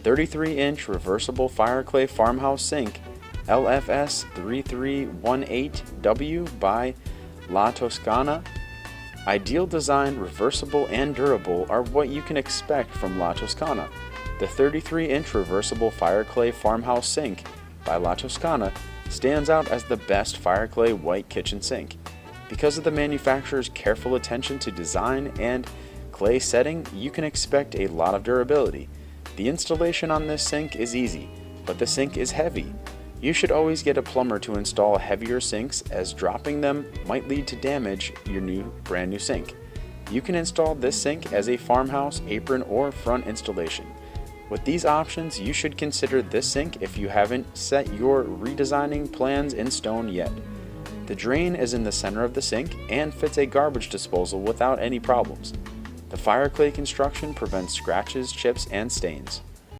33-inch reversible Fireclay Farmhouse sink, LFS3318W by La Toscana. Ideal design, reversible and durable are what you can expect from La Toscana. The 33-inch reversible Fireclay Farmhouse sink by La Toscana stands out as the best Fireclay white kitchen sink. Because of the manufacturer's careful attention to design and clay setting, you can expect a lot of durability. The installation on this sink is easy, but the sink is heavy. You should always get a plumber to install heavier sinks, as dropping them might lead to damage your brand new sink. You can install this sink as a farmhouse, apron, or front installation. With these options, you should consider this sink if you haven't set your redesigning plans in stone yet. The drain is in the center of the sink and fits a garbage disposal without any problems. The Fireclay construction prevents scratches, chips, and stains.